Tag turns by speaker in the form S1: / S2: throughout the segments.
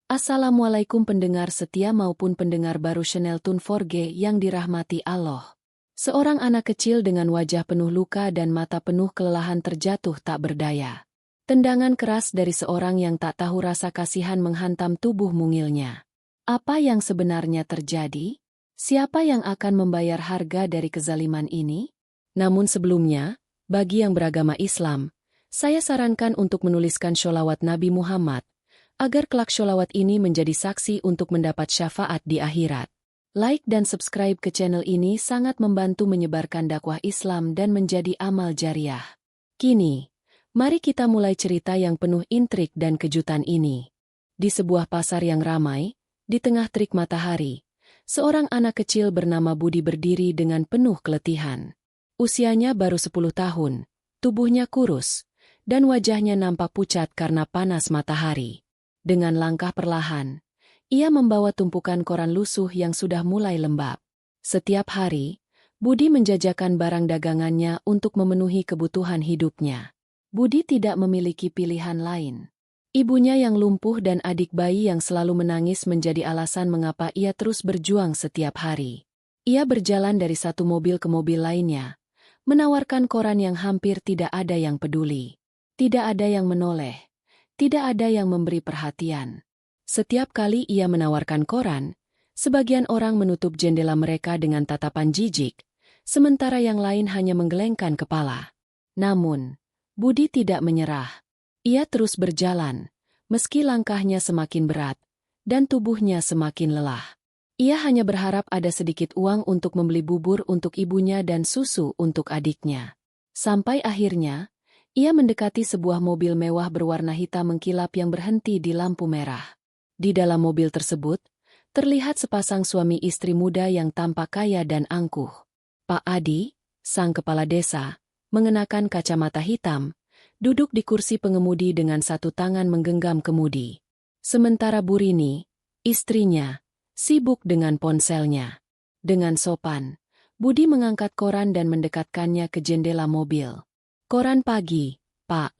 S1: Assalamualaikum pendengar setia maupun pendengar baru channel Tun 4G yang dirahmati Allah. Seorang anak kecil dengan wajah penuh luka dan mata penuh kelelahan terjatuh tak berdaya. Tendangan keras dari seorang yang tak tahu rasa kasihan menghantam tubuh mungilnya. Apa yang sebenarnya terjadi? Siapa yang akan membayar harga dari kezaliman ini? Namun sebelumnya, bagi yang beragama Islam, saya sarankan untuk menuliskan sholawat Nabi Muhammad, agar kelak sholawat ini menjadi saksi untuk mendapat syafaat di akhirat. Like dan subscribe ke channel ini sangat membantu menyebarkan dakwah Islam dan menjadi amal jariah. Kini, mari kita mulai cerita yang penuh intrik dan kejutan ini. Di sebuah pasar yang ramai, di tengah terik matahari, seorang anak kecil bernama Budi berdiri dengan penuh keletihan. Usianya baru 10 tahun, tubuhnya kurus, dan wajahnya nampak pucat karena panas matahari. Dengan langkah perlahan, ia membawa tumpukan koran lusuh yang sudah mulai lembab. Setiap hari, Budi menjajakan barang dagangannya untuk memenuhi kebutuhan hidupnya. Budi tidak memiliki pilihan lain. Ibunya yang lumpuh dan adik bayi yang selalu menangis menjadi alasan mengapa ia terus berjuang setiap hari. Ia berjalan dari satu mobil ke mobil lainnya, menawarkan koran yang hampir tidak ada yang peduli. Tidak ada yang menoleh. Tidak ada yang memberi perhatian. Setiap kali ia menawarkan koran, sebagian orang menutup jendela mereka dengan tatapan jijik, sementara yang lain hanya menggelengkan kepala. Namun, Budi tidak menyerah. Ia terus berjalan, meski langkahnya semakin berat, dan tubuhnya semakin lelah. Ia hanya berharap ada sedikit uang untuk membeli bubur untuk ibunya dan susu untuk adiknya. Sampai akhirnya, ia mendekati sebuah mobil mewah berwarna hitam mengkilap yang berhenti di lampu merah. Di dalam mobil tersebut, terlihat sepasang suami istri muda yang tampak kaya dan angkuh. Pak Adi, sang kepala desa, mengenakan kacamata hitam, duduk di kursi pengemudi dengan satu tangan menggenggam kemudi. Sementara Bu Rini, istrinya, sibuk dengan ponselnya. Dengan sopan, Budi mengangkat koran dan mendekatkannya ke jendela mobil. "Koran pagi, Pak,"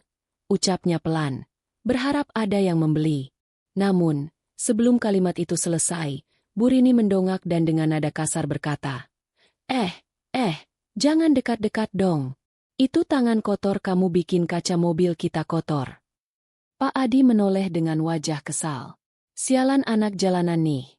S1: ucapnya pelan, berharap ada yang membeli. Namun, sebelum kalimat itu selesai, Bu Rini mendongak dan dengan nada kasar berkata, jangan dekat-dekat dong. Itu tangan kotor kamu bikin kaca mobil kita kotor." Pak Adi menoleh dengan wajah kesal. "Sialan anak jalanan nih,"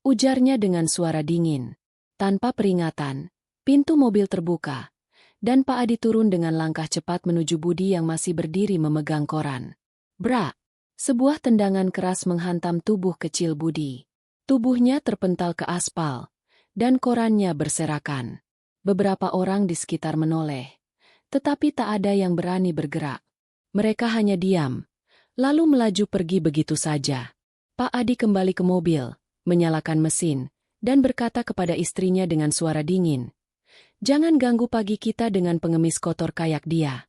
S1: ujarnya dengan suara dingin. Tanpa peringatan, pintu mobil terbuka, dan Pak Adi turun dengan langkah cepat menuju Budi yang masih berdiri memegang koran. Brak! Sebuah tendangan keras menghantam tubuh kecil Budi. Tubuhnya terpental ke aspal, dan korannya berserakan. Beberapa orang di sekitar menoleh, tetapi tak ada yang berani bergerak. Mereka hanya diam, lalu melaju pergi begitu saja. Pak Adi kembali ke mobil, menyalakan mesin, dan berkata kepada istrinya dengan suara dingin, "Jangan ganggu pagi kita dengan pengemis kotor kayak dia."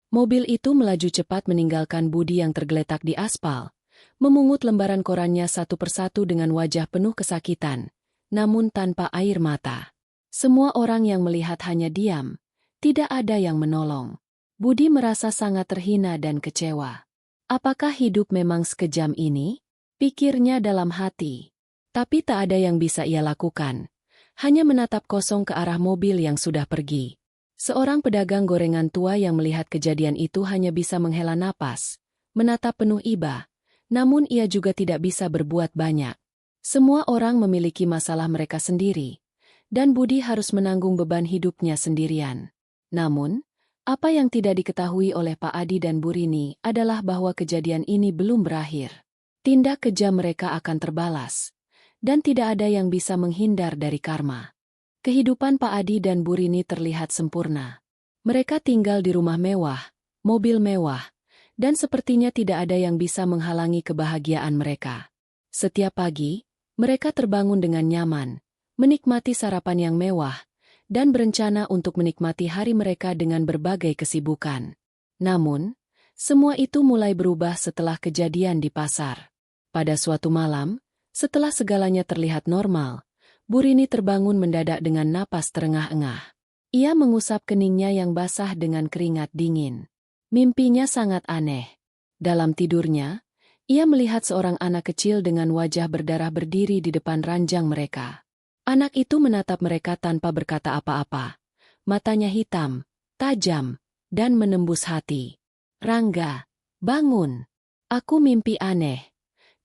S1: Mobil itu melaju cepat meninggalkan Budi yang tergeletak di aspal, memungut lembaran korannya satu persatu dengan wajah penuh kesakitan, namun tanpa air mata. Semua orang yang melihat hanya diam, tidak ada yang menolong. Budi merasa sangat terhina dan kecewa. Apakah hidup memang sekejam ini? Pikirnya dalam hati. Tapi tak ada yang bisa ia lakukan. Hanya menatap kosong ke arah mobil yang sudah pergi. Seorang pedagang gorengan tua yang melihat kejadian itu hanya bisa menghela napas, menatap penuh iba, namun ia juga tidak bisa berbuat banyak. Semua orang memiliki masalah mereka sendiri, dan Budi harus menanggung beban hidupnya sendirian. Namun, apa yang tidak diketahui oleh Pak Adi dan Bu Rini adalah bahwa kejadian ini belum berakhir. Tindak kejam mereka akan terbalas, dan tidak ada yang bisa menghindar dari karma. Kehidupan Pak Adi dan Bu Rini terlihat sempurna. Mereka tinggal di rumah mewah, mobil mewah, dan sepertinya tidak ada yang bisa menghalangi kebahagiaan mereka. Setiap pagi, mereka terbangun dengan nyaman, menikmati sarapan yang mewah, dan berencana untuk menikmati hari mereka dengan berbagai kesibukan. Namun, semua itu mulai berubah setelah kejadian di pasar. Pada suatu malam, setelah segalanya terlihat normal, Bu Rini terbangun mendadak dengan napas terengah-engah. Ia mengusap keningnya yang basah dengan keringat dingin. Mimpinya sangat aneh. Dalam tidurnya, Ia melihat seorang anak kecil dengan wajah berdarah berdiri di depan ranjang mereka. Anak itu menatap mereka tanpa berkata apa-apa. Matanya hitam, tajam, dan menembus hati. "Rangga, bangun! Aku mimpi aneh,"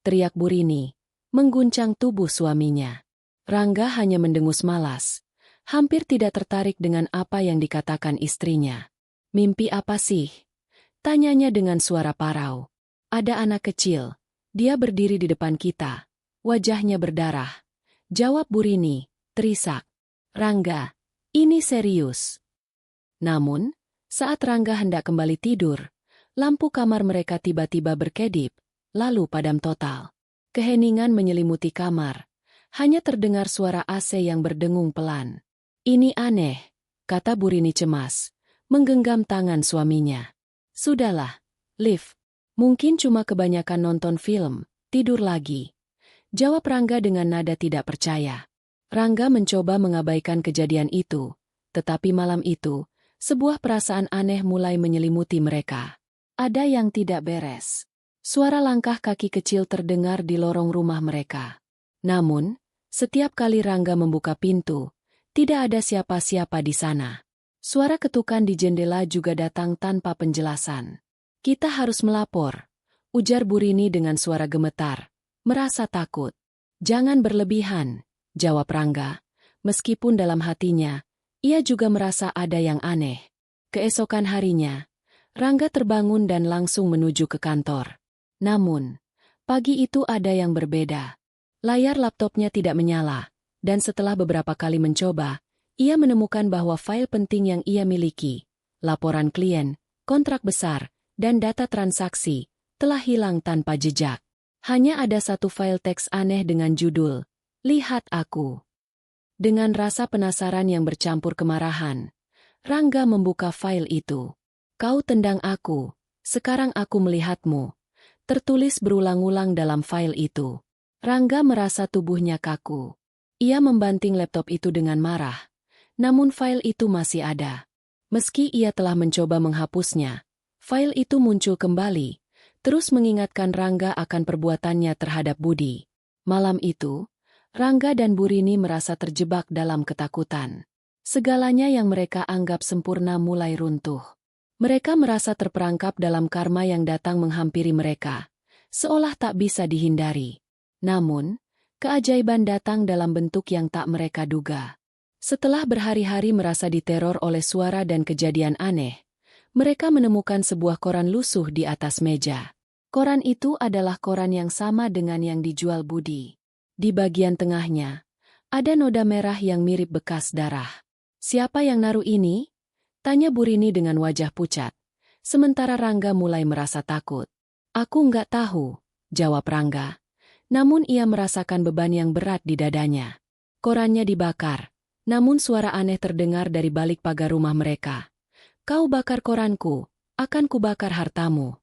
S1: teriak Burini, mengguncang tubuh suaminya. Rangga hanya mendengus malas, hampir tidak tertarik dengan apa yang dikatakan istrinya. "Mimpi apa sih?" tanyanya dengan suara parau. "Ada anak kecil. Dia berdiri di depan kita. Wajahnya berdarah," jawab Burini, terisak. "Rangga, ini serius." Namun, saat Rangga hendak kembali tidur, lampu kamar mereka tiba-tiba berkedip, lalu padam total. Keheningan menyelimuti kamar. Hanya terdengar suara AC yang berdengung pelan. "Ini aneh," kata Burini cemas, menggenggam tangan suaminya. "Sudahlah, Liv. Mungkin cuma kebanyakan nonton film, tidur lagi," jawab Rangga dengan nada tidak percaya. Rangga mencoba mengabaikan kejadian itu, tetapi malam itu, sebuah perasaan aneh mulai menyelimuti mereka. Ada yang tidak beres. Suara langkah kaki kecil terdengar di lorong rumah mereka. Namun, setiap kali Rangga membuka pintu, tidak ada siapa-siapa di sana. Suara ketukan di jendela juga datang tanpa penjelasan. "Kita harus melapor," ujar Burini dengan suara gemetar, merasa takut. "Jangan berlebihan," jawab Rangga, meskipun dalam hatinya, ia juga merasa ada yang aneh. Keesokan harinya, Rangga terbangun dan langsung menuju ke kantor. Namun, pagi itu ada yang berbeda. Layar laptopnya tidak menyala, dan setelah beberapa kali mencoba, ia menemukan bahwa file penting yang ia miliki, laporan klien, kontrak besar, dan data transaksi, telah hilang tanpa jejak. Hanya ada satu file teks aneh dengan judul, "Lihat Aku." Dengan rasa penasaran yang bercampur kemarahan, Rangga membuka file itu. "Kau tendang aku, sekarang aku melihatmu," tertulis berulang-ulang dalam file itu. Rangga merasa tubuhnya kaku. Ia membanting laptop itu dengan marah, namun file itu masih ada. Meski ia telah mencoba menghapusnya, file itu muncul kembali, terus mengingatkan Rangga akan perbuatannya terhadap Budi. Malam itu, Rangga dan Burini merasa terjebak dalam ketakutan. Segalanya yang mereka anggap sempurna mulai runtuh. Mereka merasa terperangkap dalam karma yang datang menghampiri mereka, seolah tak bisa dihindari. Namun, keajaiban datang dalam bentuk yang tak mereka duga. Setelah berhari-hari merasa diteror oleh suara dan kejadian aneh, mereka menemukan sebuah koran lusuh di atas meja. Koran itu adalah koran yang sama dengan yang dijual Budi. Di bagian tengahnya, ada noda merah yang mirip bekas darah. "Siapa yang naruh ini?" tanya Burini dengan wajah pucat. Sementara Rangga mulai merasa takut. "Aku nggak tahu," jawab Rangga. Namun ia merasakan beban yang berat di dadanya. Korannya dibakar, namun suara aneh terdengar dari balik pagar rumah mereka. "Kau bakar koranku, akan kubakar hartamu."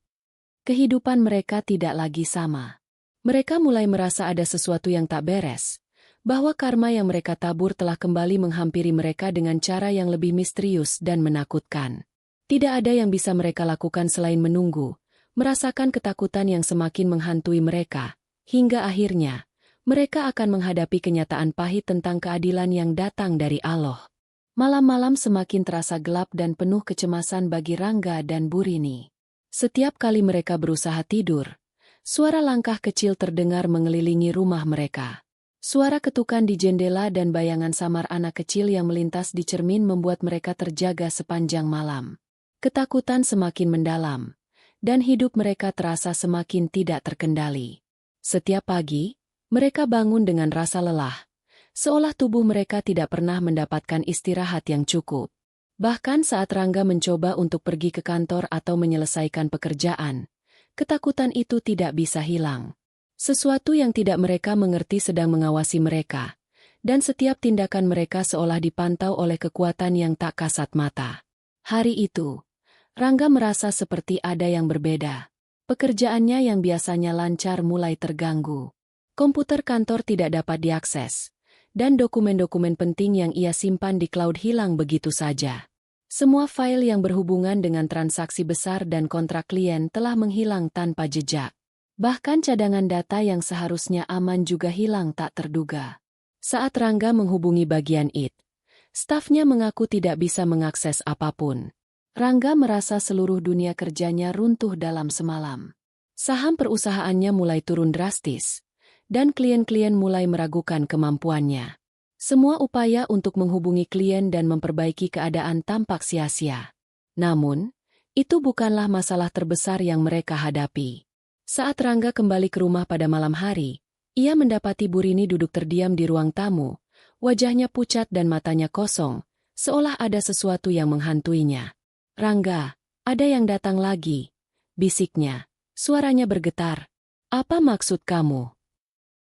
S1: Kehidupan mereka tidak lagi sama. Mereka mulai merasa ada sesuatu yang tak beres, bahwa karma yang mereka tabur telah kembali menghampiri mereka dengan cara yang lebih misterius dan menakutkan. Tidak ada yang bisa mereka lakukan selain menunggu, merasakan ketakutan yang semakin menghantui mereka, hingga akhirnya, mereka akan menghadapi kenyataan pahit tentang keadilan yang datang dari Allah. Malam-malam semakin terasa gelap dan penuh kecemasan bagi Rangga dan Burini. Setiap kali mereka berusaha tidur, suara langkah kecil terdengar mengelilingi rumah mereka. Suara ketukan di jendela dan bayangan samar anak kecil yang melintas di cermin membuat mereka terjaga sepanjang malam. Ketakutan semakin mendalam, dan hidup mereka terasa semakin tidak terkendali. Setiap pagi, mereka bangun dengan rasa lelah, seolah tubuh mereka tidak pernah mendapatkan istirahat yang cukup. Bahkan saat Rangga mencoba untuk pergi ke kantor atau menyelesaikan pekerjaan, ketakutan itu tidak bisa hilang. Sesuatu yang tidak mereka mengerti sedang mengawasi mereka, dan setiap tindakan mereka seolah dipantau oleh kekuatan yang tak kasat mata. Hari itu, Rangga merasa seperti ada yang berbeda. Pekerjaannya yang biasanya lancar mulai terganggu. Komputer kantor tidak dapat diakses, dan dokumen-dokumen penting yang ia simpan di cloud hilang begitu saja. Semua file yang berhubungan dengan transaksi besar dan kontrak klien telah menghilang tanpa jejak. Bahkan cadangan data yang seharusnya aman juga hilang tak terduga. Saat Rangga menghubungi bagian IT, stafnya mengaku tidak bisa mengakses apapun. Rangga merasa seluruh dunia kerjanya runtuh dalam semalam. Saham perusahaannya mulai turun drastis, dan klien-klien mulai meragukan kemampuannya. Semua upaya untuk menghubungi klien dan memperbaiki keadaan tampak sia-sia. Namun, itu bukanlah masalah terbesar yang mereka hadapi. Saat Rangga kembali ke rumah pada malam hari, ia mendapati Bu Rini duduk terdiam di ruang tamu, wajahnya pucat dan matanya kosong, seolah ada sesuatu yang menghantuinya. "Rangga, ada yang datang lagi," bisiknya. Suaranya bergetar. "Apa maksud kamu?"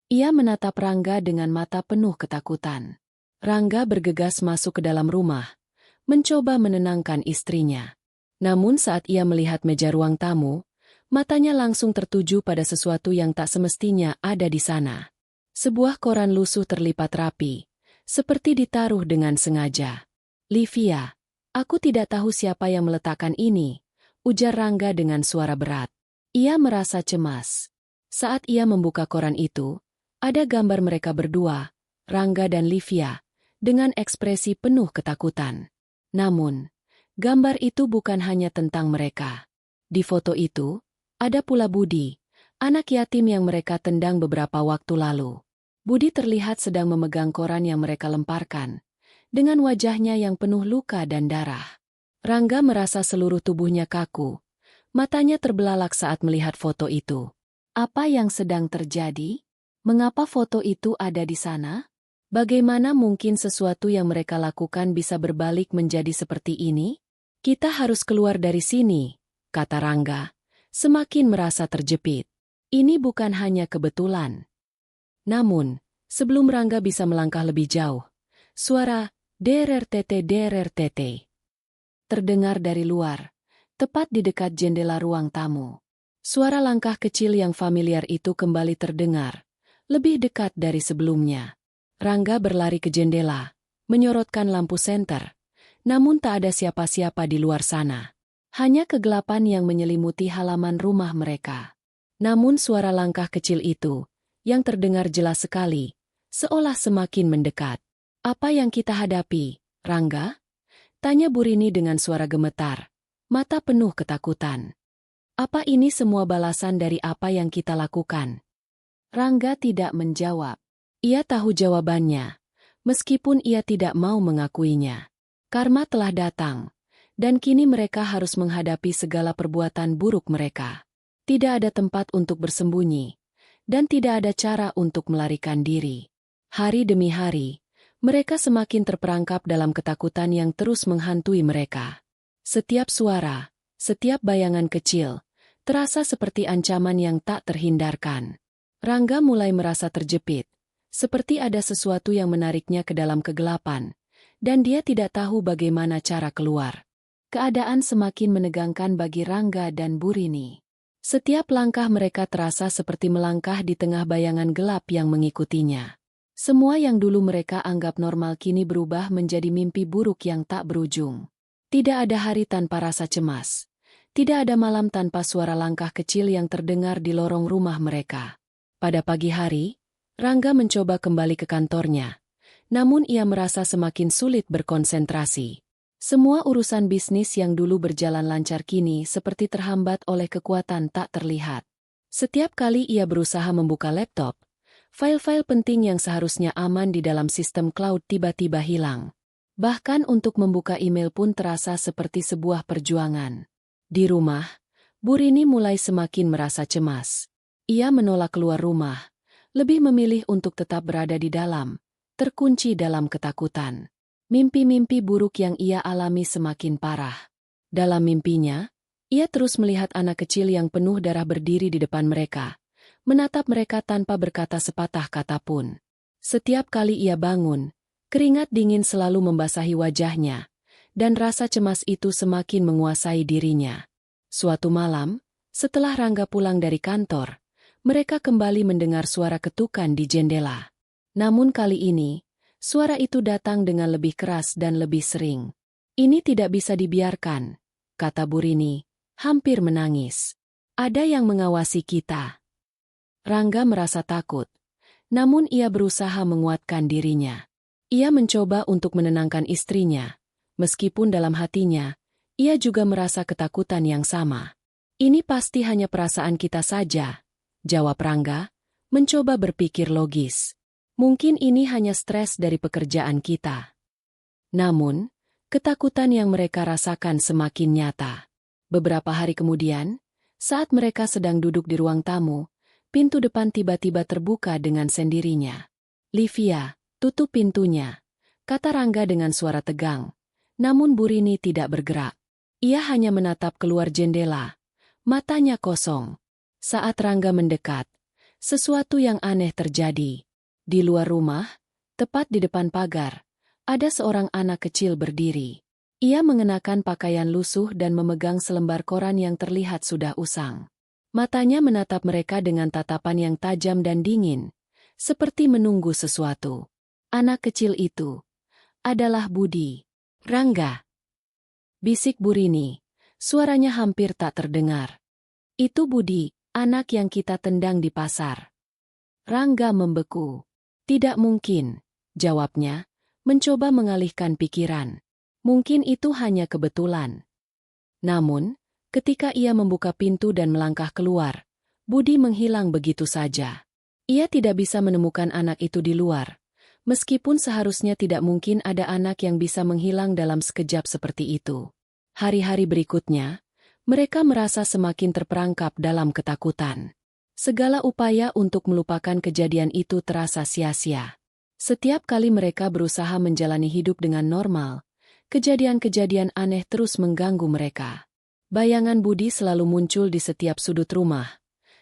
S1: Ia menatap Rangga dengan mata penuh ketakutan. Rangga bergegas masuk ke dalam rumah, mencoba menenangkan istrinya. Namun saat ia melihat meja ruang tamu, matanya langsung tertuju pada sesuatu yang tak semestinya ada di sana. Sebuah koran lusuh terlipat rapi, seperti ditaruh dengan sengaja. "Livia, aku tidak tahu siapa yang meletakkan ini," ujar Rangga dengan suara berat. Ia merasa cemas. Saat ia membuka koran itu, ada gambar mereka berdua, Rangga dan Livia, dengan ekspresi penuh ketakutan. Namun, gambar itu bukan hanya tentang mereka. Di foto itu, ada pula Budi, anak yatim yang mereka tendang beberapa waktu lalu. Budi terlihat sedang memegang koran yang mereka lemparkan, dengan wajahnya yang penuh luka dan darah. Rangga merasa seluruh tubuhnya kaku, matanya terbelalak saat melihat foto itu. Apa yang sedang terjadi? Mengapa foto itu ada di sana? Bagaimana mungkin sesuatu yang mereka lakukan bisa berbalik menjadi seperti ini? "Kita harus keluar dari sini," kata Rangga, semakin merasa terjepit. Ini bukan hanya kebetulan. Namun, sebelum Rangga bisa melangkah lebih jauh, suara DRRTT terdengar dari luar, tepat di dekat jendela ruang tamu. Suara langkah kecil yang familiar itu kembali terdengar, lebih dekat dari sebelumnya. Rangga berlari ke jendela, menyorotkan lampu senter, namun tak ada siapa-siapa di luar sana. Hanya kegelapan yang menyelimuti halaman rumah mereka. Namun suara langkah kecil itu, yang terdengar jelas sekali, seolah semakin mendekat. "Apa yang kita hadapi, Rangga?" tanya Bu Rini dengan suara gemetar, mata penuh ketakutan. "Apa ini semua balasan dari apa yang kita lakukan?" Rangga tidak menjawab. Ia tahu jawabannya, meskipun ia tidak mau mengakuinya. Karma telah datang, dan kini mereka harus menghadapi segala perbuatan buruk mereka. Tidak ada tempat untuk bersembunyi, dan tidak ada cara untuk melarikan diri. Hari demi hari, mereka semakin terperangkap dalam ketakutan yang terus menghantui mereka. Setiap suara, setiap bayangan kecil, terasa seperti ancaman yang tak terhindarkan. Rangga mulai merasa terjepit, seperti ada sesuatu yang menariknya ke dalam kegelapan, dan dia tidak tahu bagaimana cara keluar. Keadaan semakin menegangkan bagi Rangga dan Bu Rini. Setiap langkah mereka terasa seperti melangkah di tengah bayangan gelap yang mengikutinya. Semua yang dulu mereka anggap normal kini berubah menjadi mimpi buruk yang tak berujung. Tidak ada hari tanpa rasa cemas. Tidak ada malam tanpa suara langkah kecil yang terdengar di lorong rumah mereka. Pada pagi hari, Rangga mencoba kembali ke kantornya. Namun ia merasa semakin sulit berkonsentrasi. Semua urusan bisnis yang dulu berjalan lancar kini seperti terhambat oleh kekuatan tak terlihat. Setiap kali ia berusaha membuka laptop, file-file penting yang seharusnya aman di dalam sistem cloud tiba-tiba hilang. Bahkan untuk membuka email pun terasa seperti sebuah perjuangan. Di rumah, Bu Rini mulai semakin merasa cemas. Ia menolak keluar rumah, lebih memilih untuk tetap berada di dalam, terkunci dalam ketakutan. Mimpi-mimpi buruk yang ia alami semakin parah. Dalam mimpinya, ia terus melihat anak kecil yang penuh darah berdiri di depan mereka, menatap mereka tanpa berkata sepatah kata pun. Setiap kali ia bangun, keringat dingin selalu membasahi wajahnya, dan rasa cemas itu semakin menguasai dirinya. Suatu malam, setelah Rangga pulang dari kantor, mereka kembali mendengar suara ketukan di jendela. Namun kali ini, suara itu datang dengan lebih keras dan lebih sering. "Ini tidak bisa dibiarkan," kata Bu Rini, hampir menangis. "Ada yang mengawasi kita." Rangga merasa takut, namun ia berusaha menguatkan dirinya. Ia mencoba untuk menenangkan istrinya, meskipun dalam hatinya, ia juga merasa ketakutan yang sama. Ini pasti hanya perasaan kita saja, jawab Rangga, mencoba berpikir logis. Mungkin ini hanya stres dari pekerjaan kita. Namun, ketakutan yang mereka rasakan semakin nyata. Beberapa hari kemudian, saat mereka sedang duduk di ruang tamu, pintu depan tiba-tiba terbuka dengan sendirinya. "Livia, tutup pintunya," kata Rangga dengan suara tegang. Namun Bu Rini tidak bergerak. Ia hanya menatap keluar jendela, matanya kosong. Saat Rangga mendekat, sesuatu yang aneh terjadi. Di luar rumah, tepat di depan pagar, ada seorang anak kecil berdiri. Ia mengenakan pakaian lusuh dan memegang selembar koran yang terlihat sudah usang. Matanya menatap mereka dengan tatapan yang tajam dan dingin, seperti menunggu sesuatu. Anak kecil itu adalah Budi. "Rangga," bisik Bu Rini, suaranya hampir tak terdengar. "Itu Budi, anak yang kita tendang di pasar." Rangga membeku. "Tidak mungkin," jawabnya, mencoba mengalihkan pikiran. Mungkin itu hanya kebetulan. Namun, ketika ia membuka pintu dan melangkah keluar, Budi menghilang begitu saja. Ia tidak bisa menemukan anak itu di luar, meskipun seharusnya tidak mungkin ada anak yang bisa menghilang dalam sekejap seperti itu. Hari-hari berikutnya, mereka merasa semakin terperangkap dalam ketakutan. Segala upaya untuk melupakan kejadian itu terasa sia-sia. Setiap kali mereka berusaha menjalani hidup dengan normal, kejadian-kejadian aneh terus mengganggu mereka. Bayangan Budi selalu muncul di setiap sudut rumah,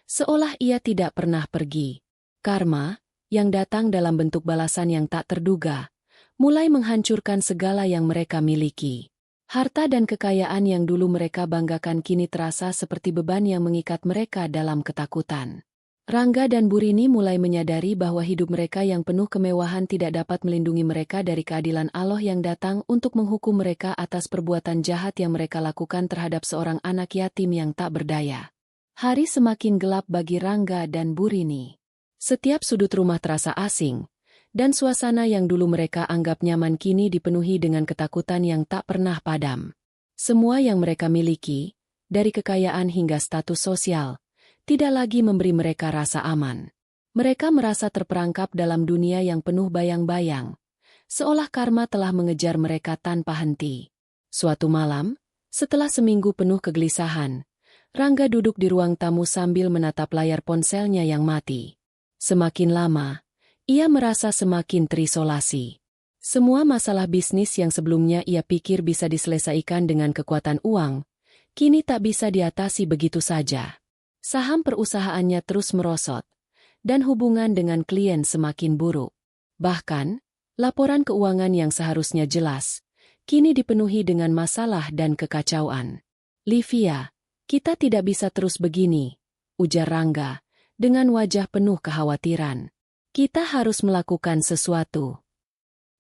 S1: seolah ia tidak pernah pergi. Karma, yang datang dalam bentuk balasan yang tak terduga, mulai menghancurkan segala yang mereka miliki. Harta dan kekayaan yang dulu mereka banggakan kini terasa seperti beban yang mengikat mereka dalam ketakutan. Rangga dan Bu Rini mulai menyadari bahwa hidup mereka yang penuh kemewahan tidak dapat melindungi mereka dari keadilan Allah yang datang untuk menghukum mereka atas perbuatan jahat yang mereka lakukan terhadap seorang anak yatim yang tak berdaya. Hari semakin gelap bagi Rangga dan Bu Rini. Setiap sudut rumah terasa asing, dan suasana yang dulu mereka anggap nyaman kini dipenuhi dengan ketakutan yang tak pernah padam. Semua yang mereka miliki, dari kekayaan hingga status sosial, tidak lagi memberi mereka rasa aman. Mereka merasa terperangkap dalam dunia yang penuh bayang-bayang, seolah karma telah mengejar mereka tanpa henti. Suatu malam, setelah seminggu penuh kegelisahan, Rangga duduk di ruang tamu sambil menatap layar ponselnya yang mati. Semakin lama, ia merasa semakin terisolasi. Semua masalah bisnis yang sebelumnya ia pikir bisa diselesaikan dengan kekuatan uang, kini tak bisa diatasi begitu saja. Saham perusahaannya terus merosot, dan hubungan dengan klien semakin buruk. Bahkan, laporan keuangan yang seharusnya jelas, kini dipenuhi dengan masalah dan kekacauan. "Livia, kita tidak bisa terus begini," ujar Rangga, dengan wajah penuh kekhawatiran. "Kita harus melakukan sesuatu."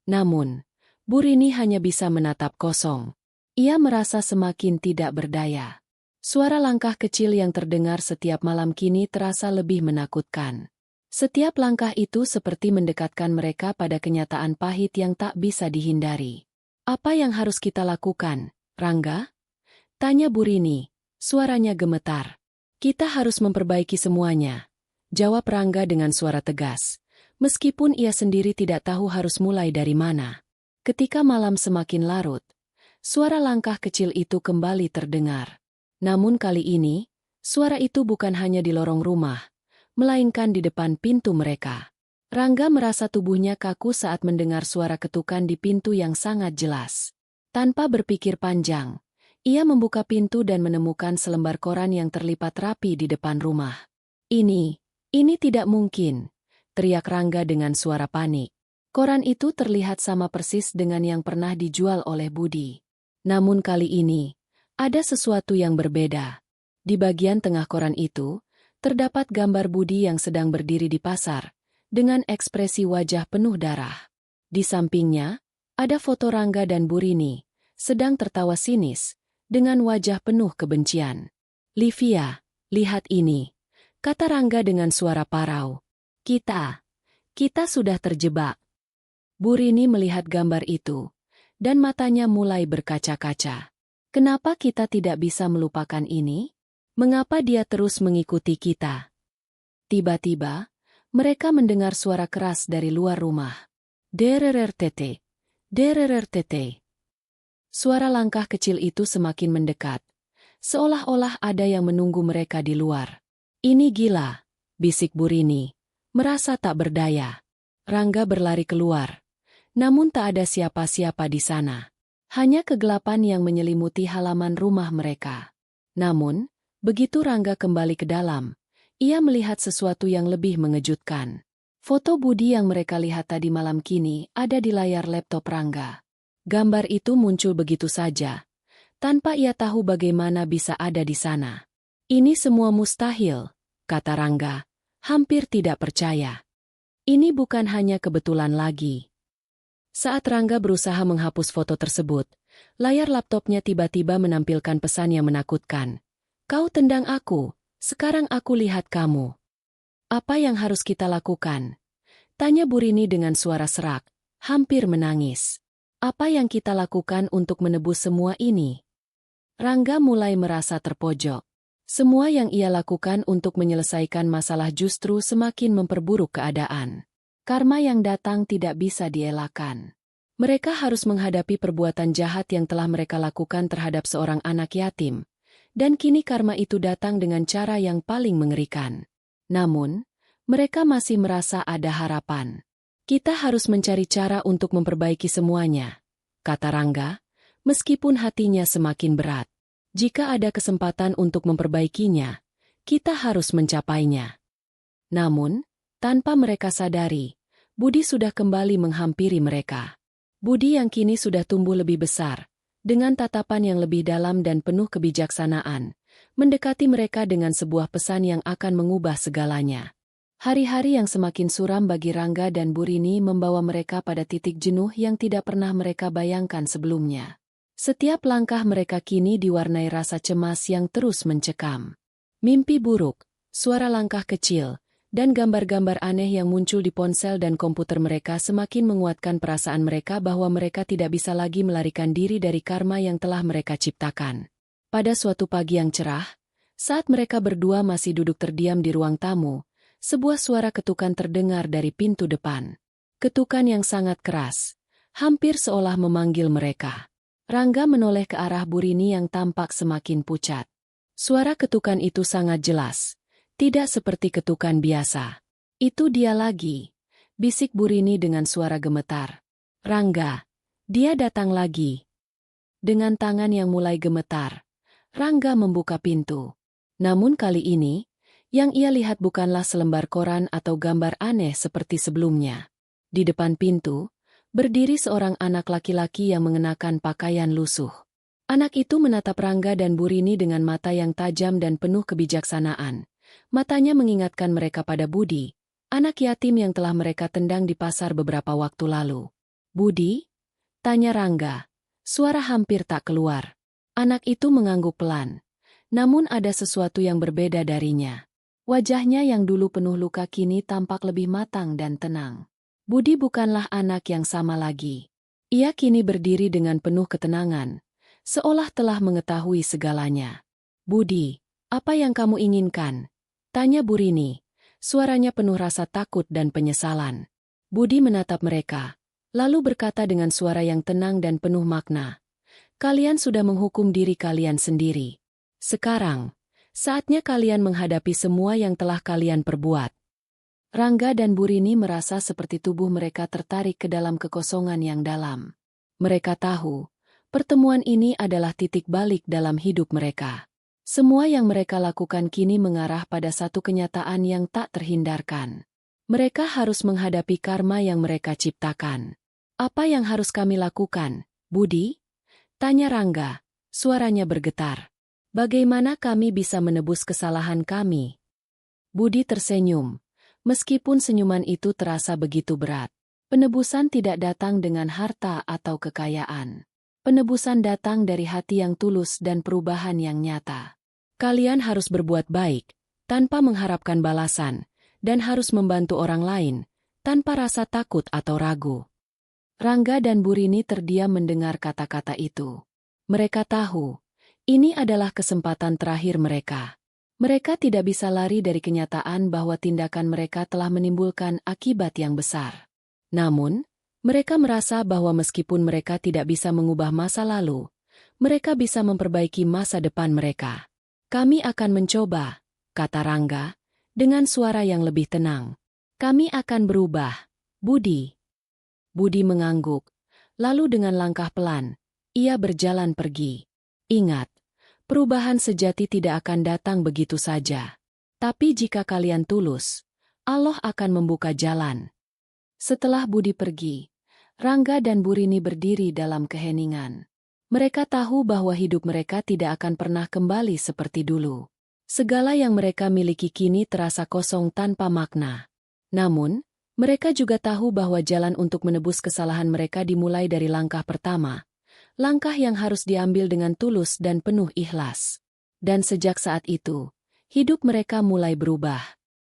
S1: Namun, Bu Rini hanya bisa menatap kosong. Ia merasa semakin tidak berdaya. Suara langkah kecil yang terdengar setiap malam kini terasa lebih menakutkan. Setiap langkah itu seperti mendekatkan mereka pada kenyataan pahit yang tak bisa dihindari. "Apa yang harus kita lakukan, Rangga?" tanya Bu Rini, suaranya gemetar. "Kita harus memperbaiki semuanya," jawab Rangga dengan suara tegas, meskipun ia sendiri tidak tahu harus mulai dari mana. Ketika malam semakin larut, suara langkah kecil itu kembali terdengar. Namun kali ini, suara itu bukan hanya di lorong rumah, melainkan di depan pintu mereka. Rangga merasa tubuhnya kaku saat mendengar suara ketukan di pintu yang sangat jelas. Tanpa berpikir panjang, ia membuka pintu dan menemukan selembar koran yang terlipat rapi di depan rumah. Ini tidak mungkin," teriak Rangga dengan suara panik. Koran itu terlihat sama persis dengan yang pernah dijual oleh Budi. Namun kali ini, ada sesuatu yang berbeda. Di bagian tengah koran itu, terdapat gambar Budi yang sedang berdiri di pasar, dengan ekspresi wajah penuh darah. Di sampingnya, ada foto Rangga dan Bu Rini, sedang tertawa sinis, dengan wajah penuh kebencian. "Livia, lihat ini," kata Rangga dengan suara parau. Kita sudah terjebak. Bu Rini melihat gambar itu, dan matanya mulai berkaca-kaca. Kenapa kita tidak bisa melupakan ini? Mengapa dia terus mengikuti kita? Tiba-tiba, mereka mendengar suara keras dari luar rumah. Dererertete, dererertete. Suara langkah kecil itu semakin mendekat, seolah-olah ada yang menunggu mereka di luar. Ini gila, bisik Bu Rini, merasa tak berdaya. Rangga berlari keluar, namun tak ada siapa-siapa di sana. Hanya kegelapan yang menyelimuti halaman rumah mereka. Namun, begitu Rangga kembali ke dalam, ia melihat sesuatu yang lebih mengejutkan. Foto Budi yang mereka lihat tadi malam kini ada di layar laptop Rangga. Gambar itu muncul begitu saja, tanpa ia tahu bagaimana bisa ada di sana. Ini semua mustahil, kata Rangga, hampir tidak percaya. Ini bukan hanya kebetulan lagi. Saat Rangga berusaha menghapus foto tersebut, layar laptopnya tiba-tiba menampilkan pesan yang menakutkan. Kau tendang aku, sekarang aku lihat kamu. Apa yang harus kita lakukan? Tanya Bu Rini dengan suara serak, hampir menangis. Apa yang kita lakukan untuk menebus semua ini? Rangga mulai merasa terpojok. Semua yang ia lakukan untuk menyelesaikan masalah justru semakin memperburuk keadaan. Karma yang datang tidak bisa dielakkan. Mereka harus menghadapi perbuatan jahat yang telah mereka lakukan terhadap seorang anak yatim. Dan kini karma itu datang dengan cara yang paling mengerikan. Namun, mereka masih merasa ada harapan. Kita harus mencari cara untuk memperbaiki semuanya, kata Rangga, meskipun hatinya semakin berat. Jika ada kesempatan untuk memperbaikinya, kita harus mencapainya. Namun, tanpa mereka sadari, Budi sudah kembali menghampiri mereka. Budi yang kini sudah tumbuh lebih besar, dengan tatapan yang lebih dalam dan penuh kebijaksanaan, mendekati mereka dengan sebuah pesan yang akan mengubah segalanya. Hari-hari yang semakin suram bagi Rangga dan Bu Rini membawa mereka pada titik jenuh yang tidak pernah mereka bayangkan sebelumnya. Setiap langkah mereka kini diwarnai rasa cemas yang terus mencekam. Mimpi buruk, suara langkah kecil, dan gambar-gambar aneh yang muncul di ponsel dan komputer mereka semakin menguatkan perasaan mereka bahwa mereka tidak bisa lagi melarikan diri dari karma yang telah mereka ciptakan. Pada suatu pagi yang cerah, saat mereka berdua masih duduk terdiam di ruang tamu, sebuah suara ketukan terdengar dari pintu depan. Ketukan yang sangat keras, hampir seolah memanggil mereka. Rangga menoleh ke arah Bu Rini yang tampak semakin pucat. Suara ketukan itu sangat jelas. Tidak seperti ketukan biasa. Itu dia lagi, bisik Bu Rini dengan suara gemetar. Rangga, dia datang lagi. Dengan tangan yang mulai gemetar, Rangga membuka pintu. Namun kali ini, yang ia lihat bukanlah selembar koran atau gambar aneh seperti sebelumnya. Di depan pintu, berdiri seorang anak laki-laki yang mengenakan pakaian lusuh. Anak itu menatap Rangga dan Bu Rini dengan mata yang tajam dan penuh kebijaksanaan. Matanya mengingatkan mereka pada Budi, anak yatim yang telah mereka tendang di pasar beberapa waktu lalu. Budi? Tanya Rangga. Suara hampir tak keluar. Anak itu mengangguk pelan. Namun ada sesuatu yang berbeda darinya. Wajahnya yang dulu penuh luka kini tampak lebih matang dan tenang. Budi bukanlah anak yang sama lagi. Ia kini berdiri dengan penuh ketenangan, seolah telah mengetahui segalanya. Budi, apa yang kamu inginkan? Tanya Bu Rini, suaranya penuh rasa takut dan penyesalan. Budi menatap mereka, lalu berkata dengan suara yang tenang dan penuh makna. Kalian sudah menghukum diri kalian sendiri. Sekarang, saatnya kalian menghadapi semua yang telah kalian perbuat. Rangga dan Bu Rini merasa seperti tubuh mereka tertarik ke dalam kekosongan yang dalam. Mereka tahu, pertemuan ini adalah titik balik dalam hidup mereka. Semua yang mereka lakukan kini mengarah pada satu kenyataan yang tak terhindarkan. Mereka harus menghadapi karma yang mereka ciptakan. Apa yang harus kami lakukan, Budi? Tanya Rangga, suaranya bergetar. Bagaimana kami bisa menebus kesalahan kami? Budi tersenyum, meskipun senyuman itu terasa begitu berat. Penebusan tidak datang dengan harta atau kekayaan. Penebusan datang dari hati yang tulus dan perubahan yang nyata. Kalian harus berbuat baik, tanpa mengharapkan balasan, dan harus membantu orang lain, tanpa rasa takut atau ragu. Rangga dan Burini terdiam mendengar kata-kata itu. Mereka tahu, ini adalah kesempatan terakhir mereka. Mereka tidak bisa lari dari kenyataan bahwa tindakan mereka telah menimbulkan akibat yang besar. Namun, mereka merasa bahwa meskipun mereka tidak bisa mengubah masa lalu, mereka bisa memperbaiki masa depan mereka. Kami akan mencoba, kata Rangga, dengan suara yang lebih tenang. Kami akan berubah, Budi. Budi mengangguk, lalu dengan langkah pelan, ia berjalan pergi. Ingat, perubahan sejati tidak akan datang begitu saja. Tapi jika kalian tulus, Allah akan membuka jalan. Setelah Budi pergi, Rangga dan Burini berdiri dalam keheningan. Mereka tahu bahwa hidup mereka tidak akan pernah kembali seperti dulu. Segala yang mereka miliki kini terasa kosong tanpa makna. Namun, mereka juga tahu bahwa jalan untuk menebus kesalahan mereka dimulai dari langkah pertama. Langkah yang harus diambil dengan tulus dan penuh ikhlas. Dan sejak saat itu, hidup mereka mulai berubah.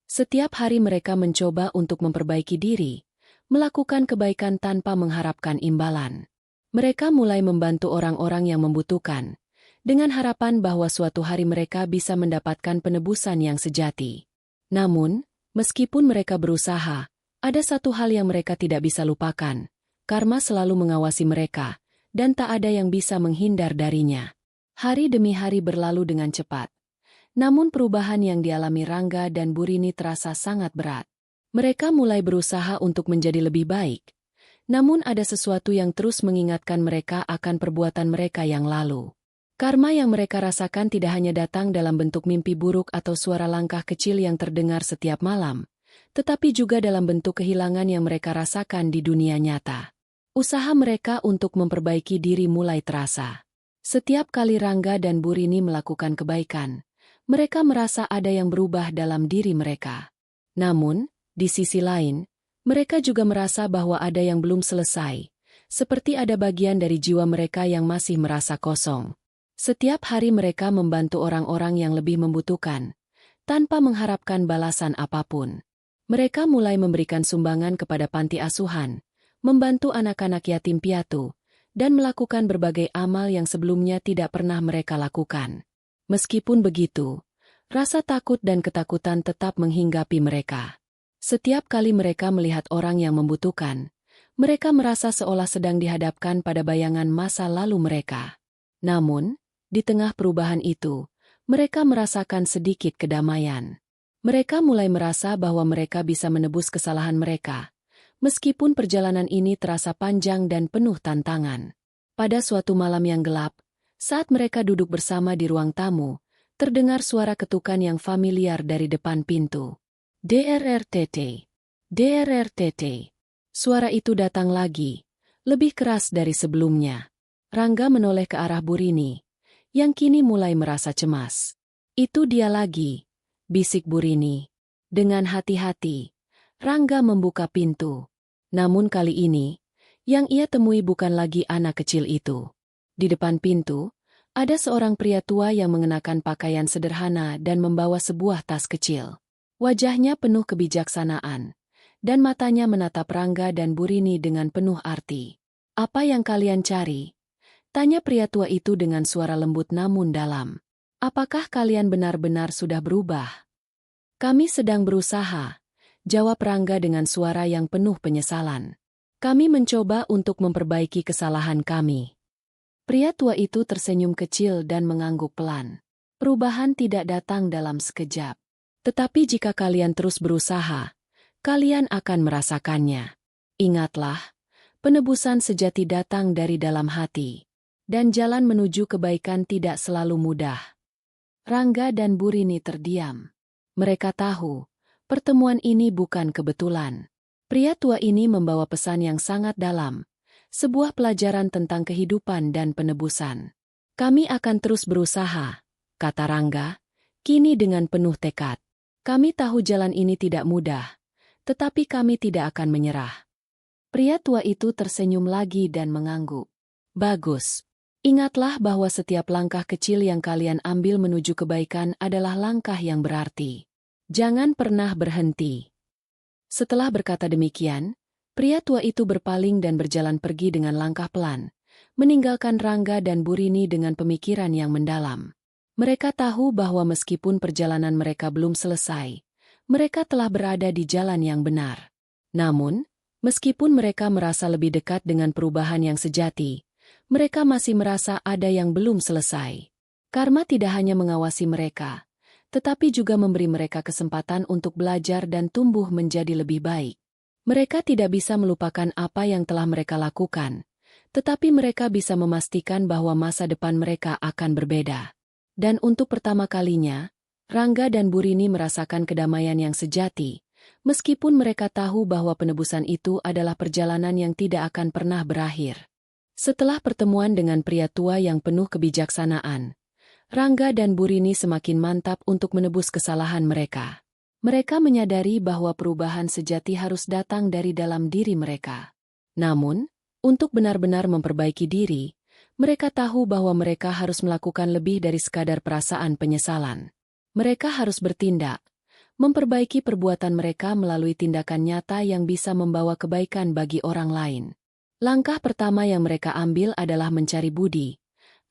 S1: Setiap hari mereka mencoba untuk memperbaiki diri, melakukan kebaikan tanpa mengharapkan imbalan. Mereka mulai membantu orang-orang yang membutuhkan, dengan harapan bahwa suatu hari mereka bisa mendapatkan penebusan yang sejati. Namun, meskipun mereka berusaha, ada satu hal yang mereka tidak bisa lupakan. Karma selalu mengawasi mereka, dan tak ada yang bisa menghindar darinya. Hari demi hari berlalu dengan cepat. Namun perubahan yang dialami Rangga dan Burini terasa sangat berat. Mereka mulai berusaha untuk menjadi lebih baik. Namun ada sesuatu yang terus mengingatkan mereka akan perbuatan mereka yang lalu. Karma yang mereka rasakan tidak hanya datang dalam bentuk mimpi buruk atau suara langkah kecil yang terdengar setiap malam, tetapi juga dalam bentuk kehilangan yang mereka rasakan di dunia nyata. Usaha mereka untuk memperbaiki diri mulai terasa. Setiap kali Rangga dan Burini melakukan kebaikan, mereka merasa ada yang berubah dalam diri mereka. Namun, di sisi lain, mereka juga merasa bahwa ada yang belum selesai, seperti ada bagian dari jiwa mereka yang masih merasa kosong. Setiap hari mereka membantu orang-orang yang lebih membutuhkan, tanpa mengharapkan balasan apapun. Mereka mulai memberikan sumbangan kepada panti asuhan, membantu anak-anak yatim piatu, dan melakukan berbagai amal yang sebelumnya tidak pernah mereka lakukan. Meskipun begitu, rasa takut dan ketakutan tetap menghinggapi mereka. Setiap kali mereka melihat orang yang membutuhkan, mereka merasa seolah sedang dihadapkan pada bayangan masa lalu mereka. Namun, di tengah perubahan itu, mereka merasakan sedikit kedamaian. Mereka mulai merasa bahwa mereka bisa menebus kesalahan mereka, meskipun perjalanan ini terasa panjang dan penuh tantangan. Pada suatu malam yang gelap, saat mereka duduk bersama di ruang tamu, terdengar suara ketukan yang familiar dari depan pintu. DRRTT. DRRTT. Suara itu datang lagi, lebih keras dari sebelumnya. Rangga menoleh ke arah Burini, yang kini mulai merasa cemas. Itu dia lagi, bisik Burini. Dengan hati-hati, Rangga membuka pintu. Namun kali ini, yang ia temui bukan lagi anak kecil itu. Di depan pintu, ada seorang pria tua yang mengenakan pakaian sederhana dan membawa sebuah tas kecil. Wajahnya penuh kebijaksanaan, dan matanya menatap Rangga dan Burini dengan penuh arti. "Apa yang kalian cari?" tanya pria tua itu dengan suara lembut namun dalam. "Apakah kalian benar-benar sudah berubah?" "Kami sedang berusaha," jawab Rangga dengan suara yang penuh penyesalan. "Kami mencoba untuk memperbaiki kesalahan kami." Pria tua itu tersenyum kecil dan mengangguk pelan. "Perubahan tidak datang dalam sekejap. Tetapi jika kalian terus berusaha, kalian akan merasakannya. Ingatlah, penebusan sejati datang dari dalam hati, dan jalan menuju kebaikan tidak selalu mudah." Rangga dan Burini terdiam. Mereka tahu, pertemuan ini bukan kebetulan. Pria tua ini membawa pesan yang sangat dalam, sebuah pelajaran tentang kehidupan dan penebusan. "Kami akan terus berusaha," kata Rangga, kini dengan penuh tekad. "Kami tahu jalan ini tidak mudah, tetapi kami tidak akan menyerah." Pria tua itu tersenyum lagi dan mengangguk. "Bagus. Ingatlah bahwa setiap langkah kecil yang kalian ambil menuju kebaikan adalah langkah yang berarti. Jangan pernah berhenti. Setelah berkata demikian, pria tua itu berpaling dan berjalan pergi dengan langkah pelan, meninggalkan Rangga dan Burini dengan pemikiran yang mendalam. Mereka tahu bahwa meskipun perjalanan mereka belum selesai, mereka telah berada di jalan yang benar. Namun, meskipun mereka merasa lebih dekat dengan perubahan yang sejati, mereka masih merasa ada yang belum selesai. Karma tidak hanya mengawasi mereka, tetapi juga memberi mereka kesempatan untuk belajar dan tumbuh menjadi lebih baik. Mereka tidak bisa melupakan apa yang telah mereka lakukan, tetapi mereka bisa memastikan bahwa masa depan mereka akan berbeda. Dan untuk pertama kalinya, Rangga dan Burini merasakan kedamaian yang sejati, meskipun mereka tahu bahwa penebusan itu adalah perjalanan yang tidak akan pernah berakhir. Setelah pertemuan dengan pria tua yang penuh kebijaksanaan, Rangga dan Burini semakin mantap untuk menebus kesalahan mereka. Mereka menyadari bahwa perubahan sejati harus datang dari dalam diri mereka. Namun, untuk benar-benar memperbaiki diri, mereka tahu bahwa mereka harus melakukan lebih dari sekadar perasaan penyesalan. Mereka harus bertindak, memperbaiki perbuatan mereka melalui tindakan nyata yang bisa membawa kebaikan bagi orang lain. Langkah pertama yang mereka ambil adalah mencari Budi,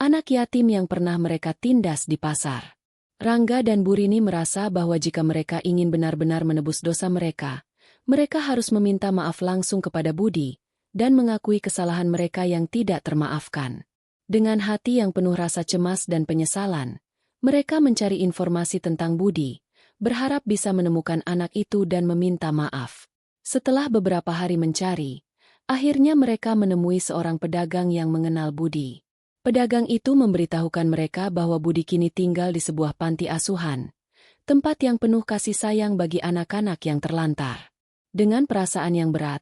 S1: anak yatim yang pernah mereka tindas di pasar. Rangga dan Burini merasa bahwa jika mereka ingin benar-benar menebus dosa mereka, mereka harus meminta maaf langsung kepada Budi dan mengakui kesalahan mereka yang tidak termaafkan. Dengan hati yang penuh rasa cemas dan penyesalan, mereka mencari informasi tentang Budi, berharap bisa menemukan anak itu dan meminta maaf. Setelah beberapa hari mencari, akhirnya mereka menemui seorang pedagang yang mengenal Budi. Pedagang itu memberitahukan mereka bahwa Budi kini tinggal di sebuah panti asuhan, tempat yang penuh kasih sayang bagi anak-anak yang terlantar. Dengan perasaan yang berat,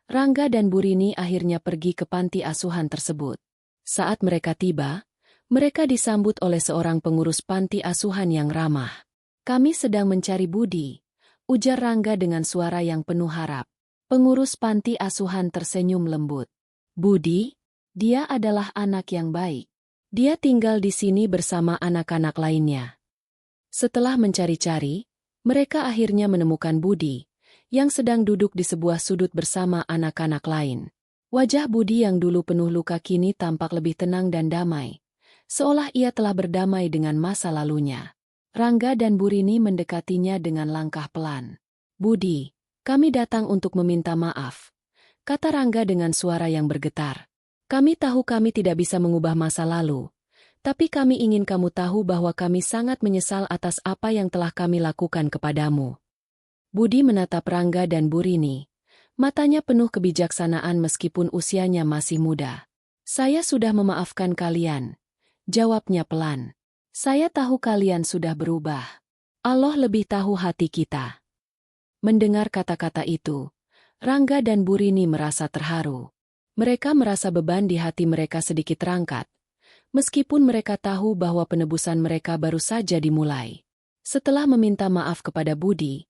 S1: Rangga dan Burini akhirnya pergi ke panti asuhan tersebut. Saat mereka tiba, mereka disambut oleh seorang pengurus panti asuhan yang ramah. "Kami sedang mencari Budi," ujar Rangga dengan suara yang penuh harap. Pengurus panti asuhan tersenyum lembut. "Budi? Dia adalah anak yang baik. Dia tinggal di sini bersama anak-anak lainnya." Setelah mencari-cari, mereka akhirnya menemukan Budi, yang sedang duduk di sebuah sudut bersama anak-anak lain. Wajah Budi yang dulu penuh luka kini tampak lebih tenang dan damai, seolah ia telah berdamai dengan masa lalunya. Rangga dan Burini mendekatinya dengan langkah pelan. "Budi, kami datang untuk meminta maaf," kata Rangga dengan suara yang bergetar. "Kami tahu kami tidak bisa mengubah masa lalu, tapi kami ingin kamu tahu bahwa kami sangat menyesal atas apa yang telah kami lakukan kepadamu." Budi menatap Rangga dan Burini. Matanya penuh kebijaksanaan meskipun usianya masih muda. "Saya sudah memaafkan kalian," jawabnya pelan. "Saya tahu kalian sudah berubah. Allah lebih tahu hati kita." Mendengar kata-kata itu, Rangga dan Burini merasa terharu. Mereka merasa beban di hati mereka sedikit terangkat, meskipun mereka tahu bahwa penebusan mereka baru saja dimulai. Setelah meminta maaf kepada Budi,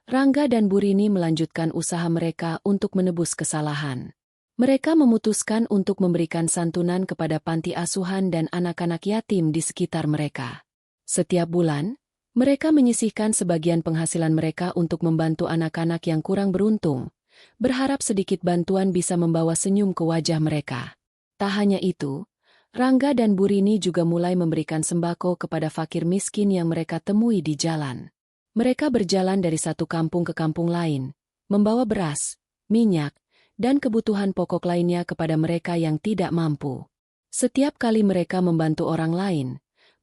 S1: Rangga dan Burini melanjutkan usaha mereka untuk menebus kesalahan. Mereka memutuskan untuk memberikan santunan kepada panti asuhan dan anak-anak yatim di sekitar mereka. Setiap bulan, mereka menyisihkan sebagian penghasilan mereka untuk membantu anak-anak yang kurang beruntung, berharap sedikit bantuan bisa membawa senyum ke wajah mereka. Tak hanya itu, Rangga dan Burini juga mulai memberikan sembako kepada fakir miskin yang mereka temui di jalan. Mereka berjalan dari satu kampung ke kampung lain, membawa beras, minyak, dan kebutuhan pokok lainnya kepada mereka yang tidak mampu. Setiap kali mereka membantu orang lain,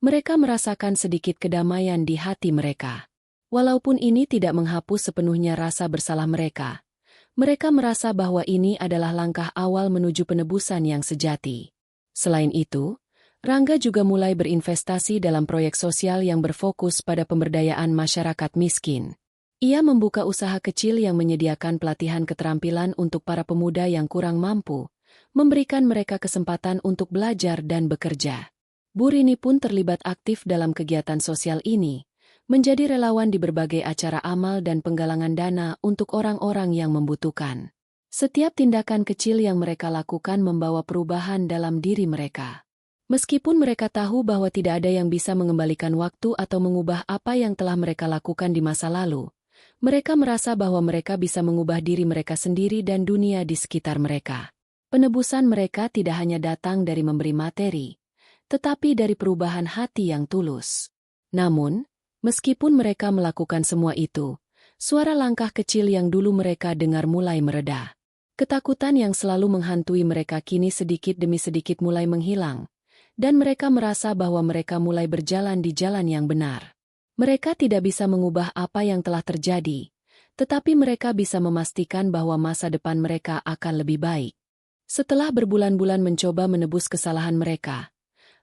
S1: mereka merasakan sedikit kedamaian di hati mereka. Walaupun ini tidak menghapus sepenuhnya rasa bersalah mereka, mereka merasa bahwa ini adalah langkah awal menuju penebusan yang sejati. Selain itu, Rangga juga mulai berinvestasi dalam proyek sosial yang berfokus pada pemberdayaan masyarakat miskin. Ia membuka usaha kecil yang menyediakan pelatihan keterampilan untuk para pemuda yang kurang mampu, memberikan mereka kesempatan untuk belajar dan bekerja. Burini pun terlibat aktif dalam kegiatan sosial ini, menjadi relawan di berbagai acara amal dan penggalangan dana untuk orang-orang yang membutuhkan. Setiap tindakan kecil yang mereka lakukan membawa perubahan dalam diri mereka. Meskipun mereka tahu bahwa tidak ada yang bisa mengembalikan waktu atau mengubah apa yang telah mereka lakukan di masa lalu, mereka merasa bahwa mereka bisa mengubah diri mereka sendiri dan dunia di sekitar mereka. Penebusan mereka tidak hanya datang dari memberi materi, tetapi dari perubahan hati yang tulus. Namun, meskipun mereka melakukan semua itu, suara langkah kecil yang dulu mereka dengar mulai mereda. Ketakutan yang selalu menghantui mereka kini sedikit demi sedikit mulai menghilang, dan mereka merasa bahwa mereka mulai berjalan di jalan yang benar. Mereka tidak bisa mengubah apa yang telah terjadi, tetapi mereka bisa memastikan bahwa masa depan mereka akan lebih baik. Setelah berbulan-bulan mencoba menebus kesalahan mereka,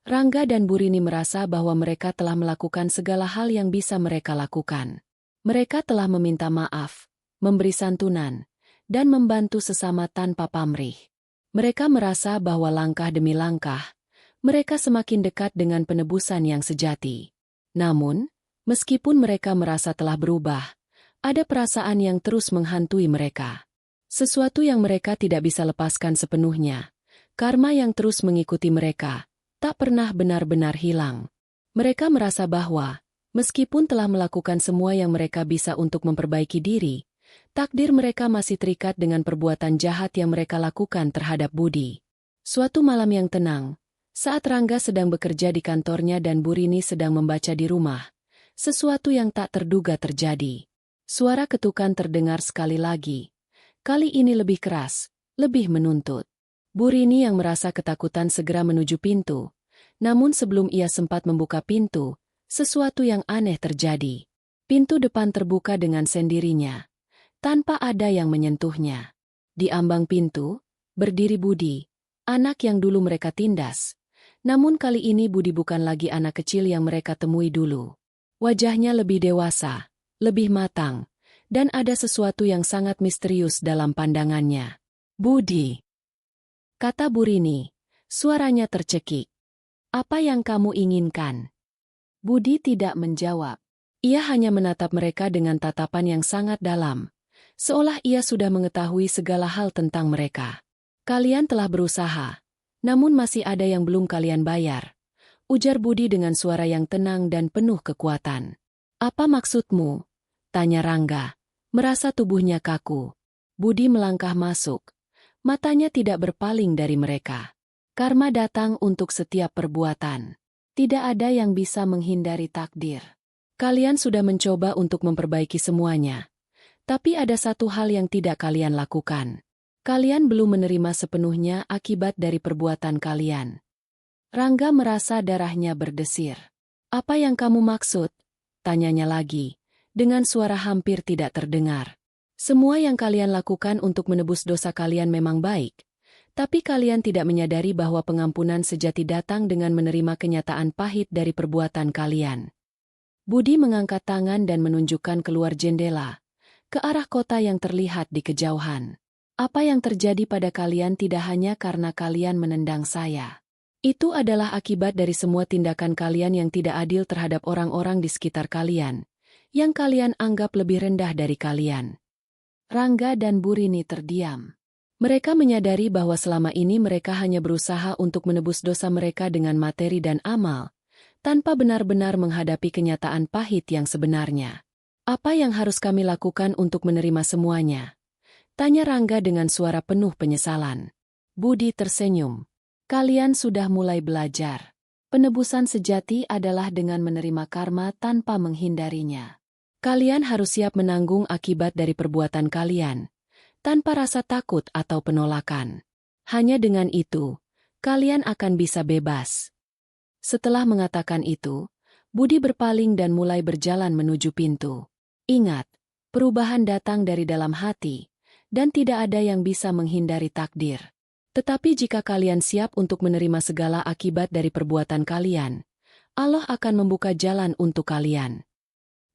S1: Rangga dan Burini merasa bahwa mereka telah melakukan segala hal yang bisa mereka lakukan. Mereka telah meminta maaf, memberi santunan, dan membantu sesama tanpa pamrih. Mereka merasa bahwa langkah demi langkah, mereka semakin dekat dengan penebusan yang sejati. Namun, meskipun mereka merasa telah berubah, ada perasaan yang terus menghantui mereka. Sesuatu yang mereka tidak bisa lepaskan sepenuhnya. Karma yang terus mengikuti mereka, tak pernah benar-benar hilang. Mereka merasa bahwa, meskipun telah melakukan semua yang mereka bisa untuk memperbaiki diri, takdir mereka masih terikat dengan perbuatan jahat yang mereka lakukan terhadap Budi. Suatu malam yang tenang, saat Rangga sedang bekerja di kantornya dan Burini sedang membaca di rumah, sesuatu yang tak terduga terjadi. Suara ketukan terdengar sekali lagi. Kali ini lebih keras, lebih menuntut. Burini yang merasa ketakutan segera menuju pintu. Namun sebelum ia sempat membuka pintu, sesuatu yang aneh terjadi. Pintu depan terbuka dengan sendirinya, tanpa ada yang menyentuhnya. Di ambang pintu, berdiri Budi, anak yang dulu mereka tindas. Namun kali ini Budi bukan lagi anak kecil yang mereka temui dulu. Wajahnya lebih dewasa, lebih matang, dan ada sesuatu yang sangat misterius dalam pandangannya. "Budi," kata Burini, suaranya tercekik. "Apa yang kamu inginkan?" Budi tidak menjawab. Ia hanya menatap mereka dengan tatapan yang sangat dalam, seolah ia sudah mengetahui segala hal tentang mereka. "Kalian telah berusaha, namun masih ada yang belum kalian bayar," ujar Budi dengan suara yang tenang dan penuh kekuatan. "Apa maksudmu?" tanya Rangga, merasa tubuhnya kaku. Budi melangkah masuk. Matanya tidak berpaling dari mereka. Karma datang untuk setiap perbuatan. Tidak ada yang bisa menghindari takdir. Kalian sudah mencoba untuk memperbaiki semuanya. Tapi ada satu hal yang tidak kalian lakukan. Kalian belum menerima sepenuhnya akibat dari perbuatan kalian. Rangga merasa darahnya berdesir. "Apa yang kamu maksud?" tanyanya lagi, dengan suara hampir tidak terdengar. "Semua yang kalian lakukan untuk menebus dosa kalian memang baik, tapi kalian tidak menyadari bahwa pengampunan sejati datang dengan menerima kenyataan pahit dari perbuatan kalian." Budi mengangkat tangan dan menunjukkan keluar jendela, ke arah kota yang terlihat di kejauhan. "Apa yang terjadi pada kalian tidak hanya karena kalian menendang saya. Itu adalah akibat dari semua tindakan kalian yang tidak adil terhadap orang-orang di sekitar kalian, yang kalian anggap lebih rendah dari kalian." Rangga dan Burini terdiam. Mereka menyadari bahwa selama ini mereka hanya berusaha untuk menebus dosa mereka dengan materi dan amal, tanpa benar-benar menghadapi kenyataan pahit yang sebenarnya. "Apa yang harus kami lakukan untuk menerima semuanya?" tanya Rangga dengan suara penuh penyesalan. Budi tersenyum. "Kalian sudah mulai belajar. Penebusan sejati adalah dengan menerima karma tanpa menghindarinya. Kalian harus siap menanggung akibat dari perbuatan kalian, tanpa rasa takut atau penolakan. Hanya dengan itu, kalian akan bisa bebas." Setelah mengatakan itu, Budi berpaling dan mulai berjalan menuju pintu. Ingat, perubahan datang dari dalam hati, dan tidak ada yang bisa menghindari takdir. Tetapi jika kalian siap untuk menerima segala akibat dari perbuatan kalian, Allah akan membuka jalan untuk kalian.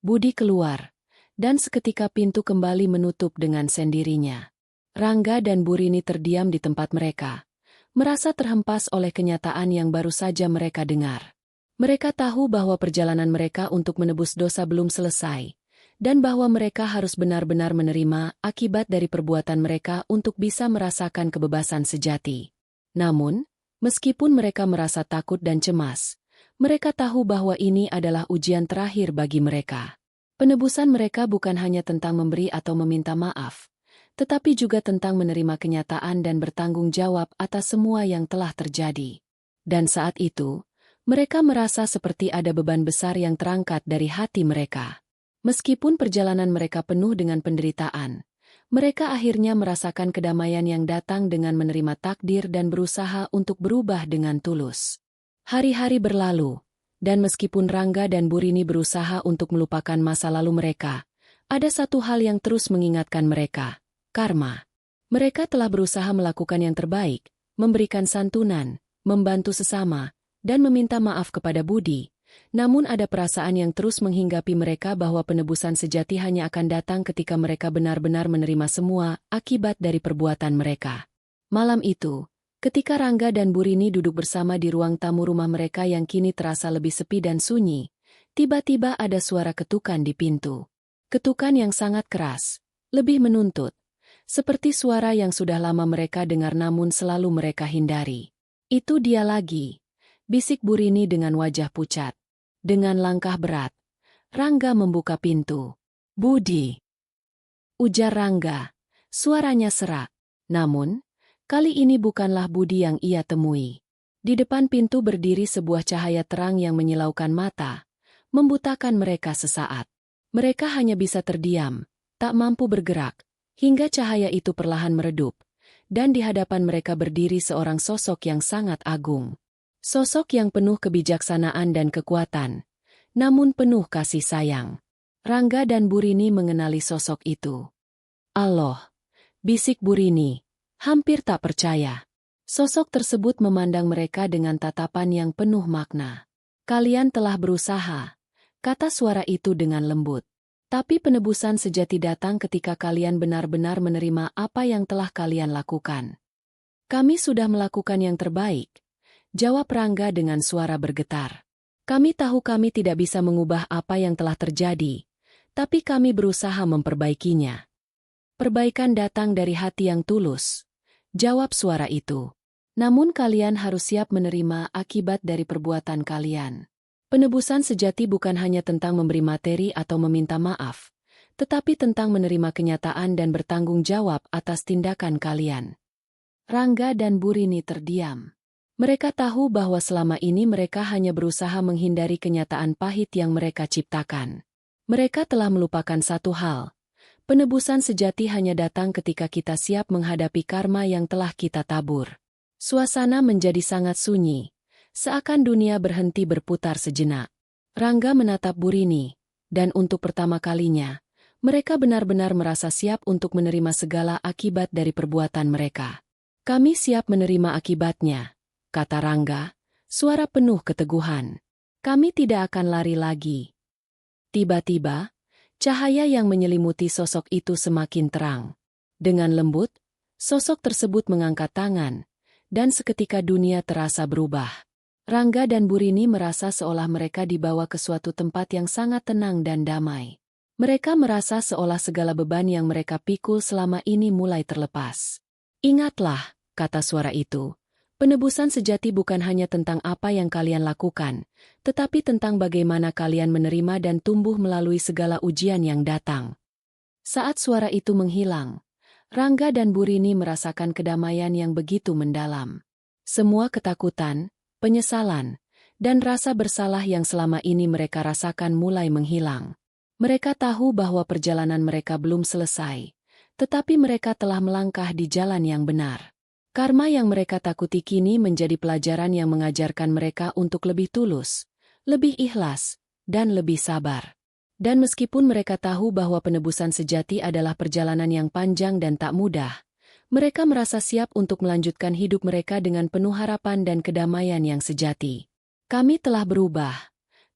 S1: Budi keluar, dan seketika pintu kembali menutup dengan sendirinya. Rangga dan Burini terdiam di tempat mereka, merasa terhempas oleh kenyataan yang baru saja mereka dengar. Mereka tahu bahwa perjalanan mereka untuk menebus dosa belum selesai, dan bahwa mereka harus benar-benar menerima akibat dari perbuatan mereka untuk bisa merasakan kebebasan sejati. Namun, Meskipun mereka merasa takut dan cemas, mereka tahu bahwa ini adalah ujian terakhir bagi mereka. Penebusan mereka bukan hanya tentang memberi atau meminta maaf, tetapi juga tentang menerima kenyataan dan bertanggung jawab atas semua yang telah terjadi. Dan saat itu, mereka merasa seperti ada beban besar yang terangkat dari hati mereka. Meskipun perjalanan mereka penuh dengan penderitaan, mereka akhirnya merasakan kedamaian yang datang dengan menerima takdir dan berusaha untuk berubah dengan tulus. Hari-hari berlalu, dan meskipun Rangga dan Burini berusaha untuk melupakan masa lalu mereka, ada satu hal yang terus mengingatkan mereka: karma. Mereka telah berusaha melakukan yang terbaik, memberikan santunan, membantu sesama, dan meminta maaf kepada budi. Namun ada perasaan yang terus menghinggapi mereka bahwa penebusan sejati hanya akan datang ketika mereka benar-benar menerima semua akibat dari perbuatan mereka. Malam itu, ketika Rangga dan Burini duduk bersama di ruang tamu rumah mereka yang kini terasa lebih sepi dan sunyi, tiba-tiba ada suara ketukan di pintu. Ketukan yang sangat keras, lebih menuntut, seperti suara yang sudah lama mereka dengar namun selalu mereka hindari. "Itu dia lagi," bisik Burini dengan wajah pucat. Dengan langkah berat, Rangga membuka pintu. "Budi," ujar Rangga. Suaranya serak. Namun, kali ini bukanlah Budi yang ia temui. Di depan pintu berdiri sebuah cahaya terang yang menyilaukan mata, membutakan mereka sesaat. Mereka hanya bisa terdiam, tak mampu bergerak, hingga cahaya itu perlahan meredup, dan di hadapan mereka berdiri seorang sosok yang sangat agung. Sosok yang penuh kebijaksanaan dan kekuatan, namun penuh kasih sayang. Rangga dan Burini mengenali sosok itu. "Allah," bisik Burini, hampir tak percaya. Sosok tersebut memandang mereka dengan tatapan yang penuh makna. "Kalian telah berusaha," kata suara itu dengan lembut. "Tapi penebusan sejati datang ketika kalian benar-benar menerima apa yang telah kalian lakukan." "Kami sudah melakukan yang terbaik," jawab Rangga dengan suara bergetar. "Kami tahu kami tidak bisa mengubah apa yang telah terjadi, tapi kami berusaha memperbaikinya." "Perbaikan datang dari hati yang tulus," jawab suara itu. "Namun kalian harus siap menerima akibat dari perbuatan kalian." Penebusan sejati bukan hanya tentang memberi materi atau meminta maaf, tetapi tentang menerima kenyataan dan bertanggung jawab atas tindakan kalian. Rangga dan Burini terdiam. Mereka tahu bahwa selama ini mereka hanya berusaha menghindari kenyataan pahit yang mereka ciptakan. Mereka telah melupakan satu hal: penebusan sejati hanya datang ketika kita siap menghadapi karma yang telah kita tabur. Suasana menjadi sangat sunyi, seakan dunia berhenti berputar sejenak. Rangga menatap Burini, dan untuk pertama kalinya, mereka benar-benar merasa siap untuk menerima segala akibat dari perbuatan mereka. "Kami siap menerima akibatnya," kata Rangga, suara penuh keteguhan. "Kami tidak akan lari lagi." Tiba-tiba, cahaya yang menyelimuti sosok itu semakin terang. Dengan lembut, sosok tersebut mengangkat tangan, dan seketika dunia terasa berubah. Rangga dan Burini merasa seolah mereka dibawa ke suatu tempat yang sangat tenang dan damai. Mereka merasa seolah segala beban yang mereka pikul selama ini mulai terlepas. "Ingatlah," kata suara itu, "penebusan sejati bukan hanya tentang apa yang kalian lakukan, tetapi tentang bagaimana kalian menerima dan tumbuh melalui segala ujian yang datang." Saat suara itu menghilang, Rangga dan Burini merasakan kedamaian yang begitu mendalam. Semua ketakutan, penyesalan, dan rasa bersalah yang selama ini mereka rasakan mulai menghilang. Mereka tahu bahwa perjalanan mereka belum selesai, tetapi mereka telah melangkah di jalan yang benar. Karma yang mereka takuti kini menjadi pelajaran yang mengajarkan mereka untuk lebih tulus, lebih ikhlas, dan lebih sabar. Dan meskipun mereka tahu bahwa penebusan sejati adalah perjalanan yang panjang dan tak mudah, mereka merasa siap untuk melanjutkan hidup mereka dengan penuh harapan dan kedamaian yang sejati. "Kami telah berubah,"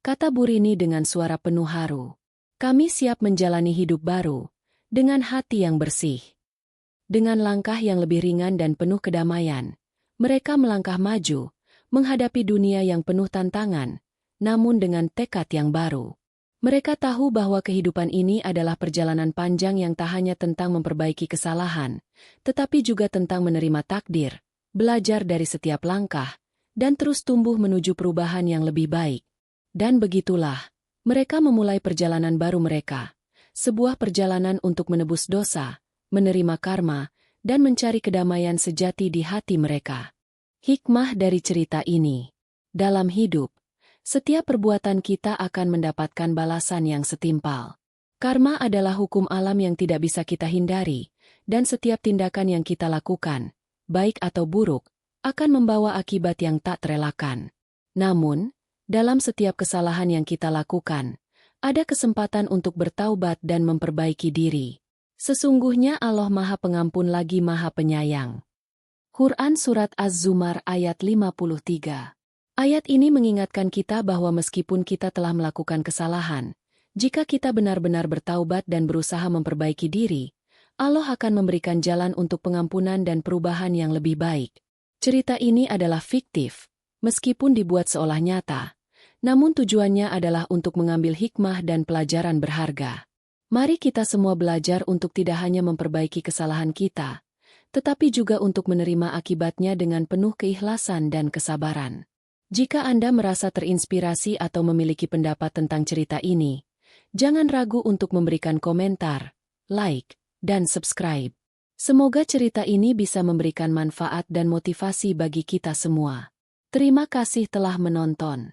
S1: kata Burini dengan suara penuh haru. "Kami siap menjalani hidup baru, dengan hati yang bersih." Dengan langkah yang lebih ringan dan penuh kedamaian, mereka melangkah maju, menghadapi dunia yang penuh tantangan, namun dengan tekad yang baru. Mereka tahu bahwa kehidupan ini adalah perjalanan panjang yang tak hanya tentang memperbaiki kesalahan, tetapi juga tentang menerima takdir, belajar dari setiap langkah, dan terus tumbuh menuju perubahan yang lebih baik. Dan begitulah, mereka memulai perjalanan baru mereka. Sebuah perjalanan untuk menebus dosa, menerima karma, dan mencari kedamaian sejati di hati mereka. Hikmah dari cerita ini. Dalam hidup, setiap perbuatan kita akan mendapatkan balasan yang setimpal. Karma adalah hukum alam yang tidak bisa kita hindari, dan setiap tindakan yang kita lakukan, baik atau buruk, akan membawa akibat yang tak terelakkan. Namun, dalam setiap kesalahan yang kita lakukan, ada kesempatan untuk bertaubat dan memperbaiki diri. Sesungguhnya Allah Maha Pengampun lagi Maha Penyayang. Quran Surat Az-Zumar ayat 53. Ayat ini mengingatkan kita bahwa meskipun kita telah melakukan kesalahan, jika kita benar-benar bertaubat dan berusaha memperbaiki diri, Allah akan memberikan jalan untuk pengampunan dan perubahan yang lebih baik. Cerita ini adalah fiktif, meskipun dibuat seolah nyata, namun tujuannya adalah untuk mengambil hikmah dan pelajaran berharga. Mari kita semua belajar untuk tidak hanya memperbaiki kesalahan kita, tetapi juga untuk menerima akibatnya dengan penuh keikhlasan dan kesabaran. Jika Anda merasa terinspirasi atau memiliki pendapat tentang cerita ini, jangan ragu untuk memberikan komentar, like, dan subscribe. Semoga cerita ini bisa memberikan manfaat dan motivasi bagi kita semua. Terima kasih telah menonton.